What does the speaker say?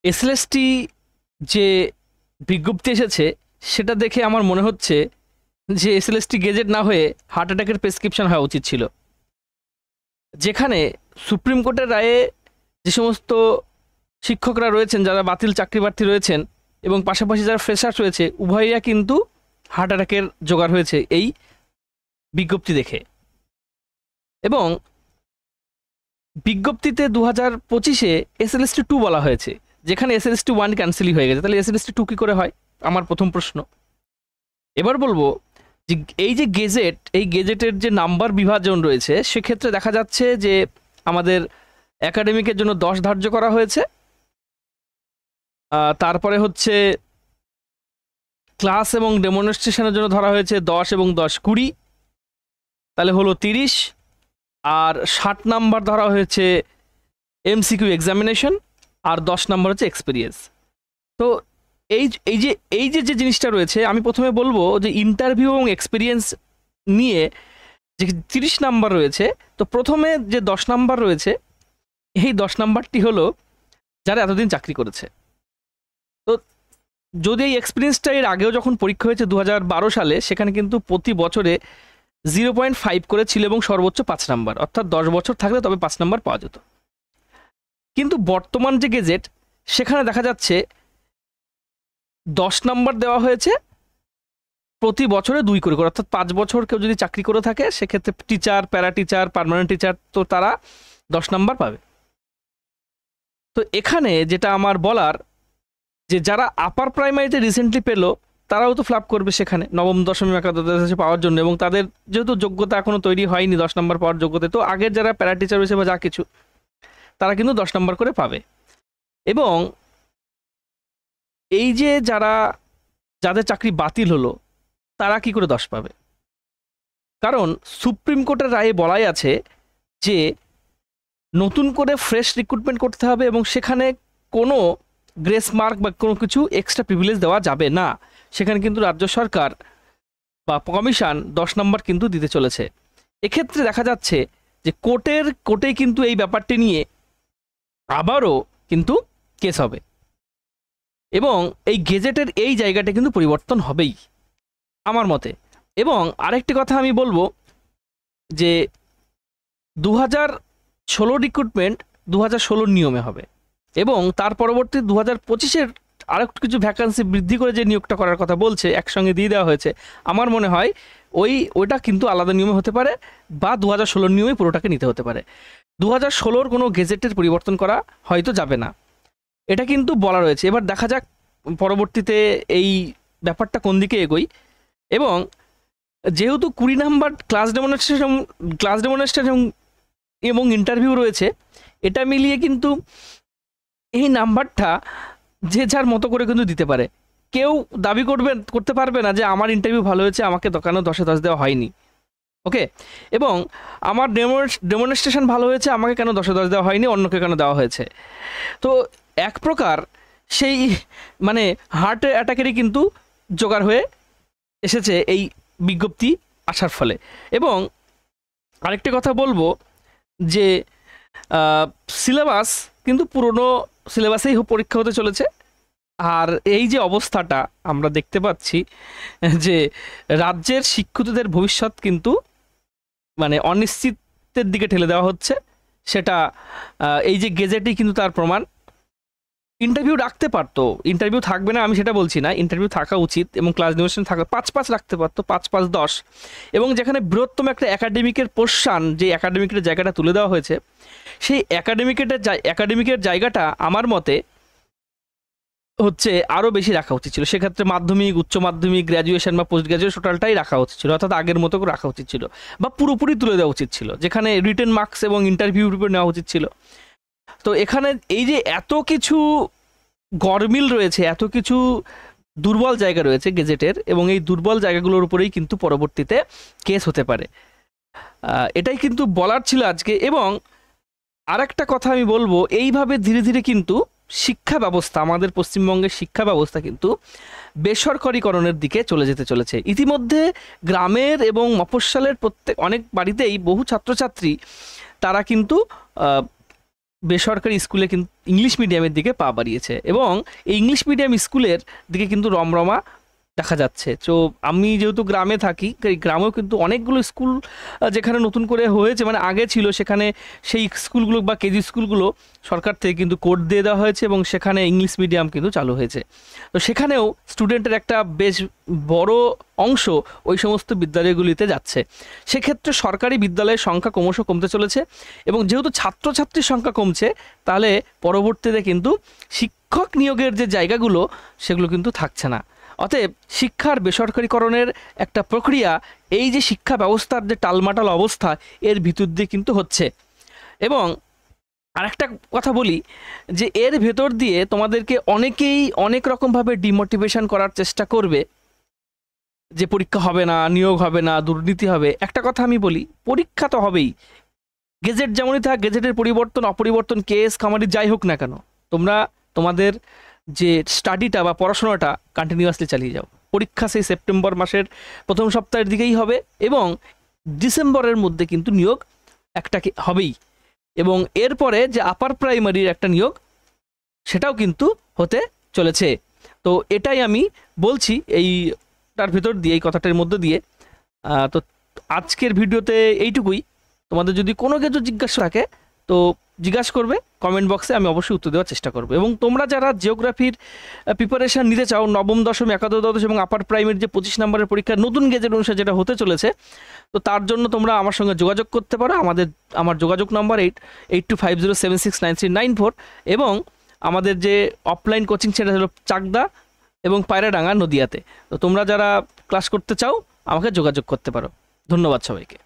SLST যে বিজ্ঞপ্তি এসেছে সেটা দেখে আমার মনে হচ্ছে যে এসএলএসটি গেজেট না হয়ে হার্ট অ্যাটাকের প্রেসক্রিপশন হওয়া উচিত ছিল। যেখানে সুপ্রিম কোর্টের রায়ে যে সমস্ত শিক্ষকরা রয়েছেন, যারা বাতিল চাকরি প্রার্থী রয়েছেন এবং পাশাপাশি যারা ফ্রেশার্স রয়েছে, উভয়রা কিন্তু হার্ট অ্যাটাকের জোগাড় হয়েছে এই বিজ্ঞপ্তি দেখে। এবং বিজ্ঞপ্তিতে 2025-এ এসএলএসটি 2 বলা হয়েছে, যেখানে এসএলএসটি 1 ক্যান্সেলই হয়ে গেছে। তাহলে এসএলএসটি 2 কী করে হয়, আমার প্রথম প্রশ্ন। এবার বলবো যে এই যে গেজেট, এই গেজেটের যে নাম্বার বিভাজন রয়েছে, সেক্ষেত্রে দেখা যাচ্ছে যে আমাদের একাডেমিকের জন্য 10 ধার্য করা হয়েছে। তারপরে হচ্ছে ক্লাস এবং ডেমনস্ট্রেশনের জন্য ধরা হয়েছে 10 এবং 10 20, তাহলে হলো 30। আর 60 নাম্বার ধরা হয়েছে এমসিকিউ এক্সামিনেশন, আর 10 নাম্বার হচ্ছে এক্সপিরিয়েন্স। তো এই যে জিনিসটা রয়েছে, আমি প্রথমে বলবো যে ইন্টারভিউ এবং এক্সপিরিয়েন্স নিয়ে যে 30 নাম্বার রয়েছে, তো প্রথমে যে 10 নাম্বার রয়েছে, এই 10 নাম্বারটি হলো যারা এতদিন চাকরি করেছে। তো যদি এই এক্সপিরিয়েন্সটা এর আগেও যখন পরীক্ষা হয়েছে 2012 সালে, সেখানে কিন্তু প্রতি বছরে 0.5 করে ছিল এবং সর্বোচ্চ 5 নাম্বার, অর্থাৎ 10 বছর থাকলে তবে 5 নাম্বার পাওয়া যেত। কিন্তু বর্তমান যে গেজেট, সেখানে দেখা যাচ্ছে 10 নাম্বার দেওয়া হয়েছে প্রতি বছরে 2 করে, অর্থাৎ 5 বছর কেউ যদি চাকরি করে থাকে, সেক্ষেত্রে teacher, para teacher, permanent teacher, তো তারা 10 নাম্বার পাবে। তো এখানে যেটা আমার বলার, যে যারা আপার প্রাইমারিতে রিসেন্টলি পেলো, তারাও তো ফ্লাপ করবে সেখানে নবম দশম একাদশ পাওয়ার জন্য, এবং তাদের যেহেতু যোগ্যতা এখনও তৈরি হয়নি 10 নাম্বার পাওয়ার যোগ্যতা, তো আগের যারা প্যারা টিচার রয়েছে বা যা কিছু, তারা কিন্তু 10 নাম্বার করে পাবে। এবং এই যে যাদের চাকরি বাতিল হলো, তারা কি করে 10 পাবে? কারণ সুপ্রিম কোর্টের রায়ে বলাই আছে যে নতুন করে ফ্রেশ রিক্রুটমেন্ট করতে হবে এবং সেখানে কোনো গ্রেস মার্ক বা কোনো কিছু এক্সট্রা প্রিভিলেজ দেওয়া যাবে না। সেখানে কিন্তু রাজ্য সরকার বা কমিশন 10 নাম্বার কিন্তু দিতে চলেছে। এক্ষেত্রে দেখা যাচ্ছে যে কোর্টেই কিন্তু এই ব্যাপারটি নিয়ে আবারও কিন্তু কেস হবে, এবং এই গেজেটের এই জায়গাটা কিন্তু পরিবর্তন হবেই আমার মতে। এবং আরেকটি কথা আমি বলবো যে 2016 রিক্রুটমেন্ট 2016 নিয়মে হবে, এবং তার পরবর্তী 2025-এর আরেকটু কিছু ভ্যাকান্সি বৃদ্ধি করে যে নিয়োগটা করার কথা বলছে, একসঙ্গে দিয়ে দেওয়া হয়েছে। আমার মনে হয় ওইটা কিন্তু আলাদা নিয়মে হতে পারে, বা 2016 নিয়মে পুরোটাকে নিতে হতে পারে। 2016-র কোনো গেজেটের পরিবর্তন করা হয়তো যাবে না, এটা কিন্তু বলা রয়েছে। এবার দেখা যাক পরবর্তীতে এই ব্যাপারটা কোন দিকে এগোয়। এবং যেহেতু 20 নাম্বার ক্লাস ডেমনস্ট্রেশন এবং ইন্টারভিউ রয়েছে, এটা মিলিয়ে কিন্তু এই নাম্বারটা যে যার মতো করে কিন্তু দিতে পারে। কেউ দাবি করতে পারবে না যে আমার ইন্টারভিউ ভালো হয়েছে, আমাকে দোকানে 10-এ 10 দেওয়া হয়নি, ওকে, এবং আমার ডেমনস্ট্রেশন ভালো হয়েছে, আমাকে কেন 10-এ 10 দেওয়া হয়নি, অন্যকে কেন দেওয়া হয়েছে। তো এক প্রকার সেই মানে হার্ট অ্যাটাকেরই কিন্তু জোগাড় হয়ে এসেছে এই বিজ্ঞপ্তি আসার ফলে। এবং আরেকটি কথা বলবো যে সিলেবাস কিন্তু পুরনো সিলেবাসেই পরীক্ষা হতে চলেছে। আর এই যে অবস্থাটা আমরা দেখতে পাচ্ছি যে রাজ্যের শিক্ষিতদের ভবিষ্যৎ কিন্তু মানে অনিশ্চিতের দিকে ঠেলে দেওয়া হচ্ছে, সেটা এই যে গেজেটই কিন্তু তার প্রমাণ। ইন্টারভিউ রাখতে পারতো, ইন্টারভিউ থাকবে না আমি সেটা বলছি না, ইন্টারভিউ থাকা উচিত এবং ক্লাস ডিউরেশন থাকা 5-5 রাখতে পারতো, 5-5-10। এবং যেখানে বৃহত্তম একটা একাডেমিকের পোর্শন, যে একাডেমিকের জায়গাটা তুলে দেওয়া হয়েছে, সেই একাডেমিকের জায়গাটা আমার মতে হচ্ছে আরও বেশি রাখা উচিত ছিল। সেক্ষেত্রে মাধ্যমিক, উচ্চ মাধ্যমিক, গ্র্যাজুয়েশন বা পোস্ট গ্র্যাজুয়েশন টোটালটাই রাখা উচিত ছিল, অর্থাৎ আগের মতো রাখা উচিত ছিল, বা পুরোপুরি তুলে দেওয়া উচিত ছিল, যেখানে রিটেন মার্কস এবং ইন্টারভিউর উপর নেওয়া উচিত ছিল। তো এখানে এই যে এত কিছু গরমিল রয়েছে, এত কিছু দুর্বল জায়গা রয়েছে গেজেটের, এবং এই দুর্বল জায়গাগুলোর উপরেই কিন্তু পরবর্তীতে কেস হতে পারে, এটাই কিন্তু বলার ছিল আজকে। এবং আরেকটা কথা আমি বলবো, এইভাবে ধীরে ধীরে কিন্তু শিক্ষা ব্যবস্থা, আমাদের পশ্চিমবঙ্গের শিক্ষা ব্যবস্থা কিন্তু বেসরকারীকরণের দিকে চলে যেতে চলেছে। ইতিমধ্যে গ্রামের এবং মফস্বলের অনেক বাড়িতেই বহু ছাত্রছাত্রী তারা কিন্তু বেসরকারি স্কুলে কিন্তু ইংলিশ মিডিয়ামের দিকে পা বাড়িয়েছে এবং এই ইংলিশ মিডিয়াম স্কুলের দিকে কিন্তু রমরমা দেখা যাচ্ছে। তো আমি যেহেতু গ্রামে থাকি, এই গ্রামেও কিন্তু অনেকগুলো স্কুল যেখানে নতুন করে হয়েছে, মানে আগে ছিল সেখানে সেই স্কুলগুলো বা কেজি স্কুলগুলো সরকার থেকে কিন্তু কোড দিয়ে দেওয়া হয়েছে এবং সেখানে ইংলিশ মিডিয়াম কিন্তু চালু হয়েছে। তো সেখানেও স্টুডেন্টের একটা বেশ বড় অংশ ওই সমস্ত বিদ্যালয়গুলিতে যাচ্ছে। সেক্ষেত্রে সরকারি বিদ্যালয়ের সংখ্যা ক্রমশ কমতে চলেছে এবং যেহেতু ছাত্রছাত্রীর সংখ্যা কমছে, তাহলে পরবর্তীতে কিন্তু শিক্ষক নিয়োগের যে জায়গাগুলো সেগুলো কিন্তু থাকছে না। অতএব শিক্ষার বেসরকারীকরণের একটা প্রক্রিয়া, এই যে শিক্ষা ব্যবস্থার যে টালমাটাল অবস্থা, এর ভিতর দিয়ে কিন্তু হচ্ছে। এবং আরেকটা কথা বলি যে এর ভেতর দিয়ে তোমাদেরকে অনেকেই অনেক রকমভাবে ডিমোটিভেশন করার চেষ্টা করবে যে পরীক্ষা হবে না, নিয়োগ হবে না, দুর্নীতি হবে। একটা কথা আমি বলি, পরীক্ষা তো হবেই। গেজেট যেমনই থাক, গেজেটের পরিবর্তন অপরিবর্তন কেস কামারি যাই হোক না কেন, তোমরা তোমাদের যে স্টাডিটা বা পড়াশোনাটা কন্টিনিউয়াসলি চালিয়ে যাও। পরীক্ষা সেই সেপ্টেম্বর মাসের প্রথম সপ্তাহের দিকেই হবে এবং ডিসেম্বরের মধ্যে কিন্তু নিয়োগ একটা হবেই। এবং এরপরে যে আপার প্রাইমারির একটা নিয়োগ, সেটাও কিন্তু হতে চলেছে। তো এটাই আমি বলছি এইটার ভিতর দিয়ে, এই কথাটার মধ্যে দিয়ে। তো আজকের ভিডিওতে এইটুকুই। তোমাদের যদি কোনো কিছু জিজ্ঞাসা থাকে তো জিজ্ঞাসা করবে কমেন্ট বক্সে, আমি অবশ্যই উত্তর দেওয়ার চেষ্টা করবো। এবং তোমরা যারা জিওগ্রাফির প্রিপারেশান নিতে চাও, নবম দশম একাদশ দ্বাদশ এবং আপার প্রাইমারি যে 25 নম্বরের পরীক্ষা নতুন গেজেট অনুসারে যেটা হতে চলেছে, তো তার জন্য তোমরা আমার সঙ্গে যোগাযোগ করতে পারো। আমার যোগাযোগ নম্বর 8250769394 এবং আমাদের যে অফলাইন কোচিং সেটা হলো চাকদা এবং পায়রাডাঙ্গা নদিয়াতে। তো তোমরা যারা ক্লাস করতে চাও আমাকে যোগাযোগ করতে পারো। ধন্যবাদ সবাইকে।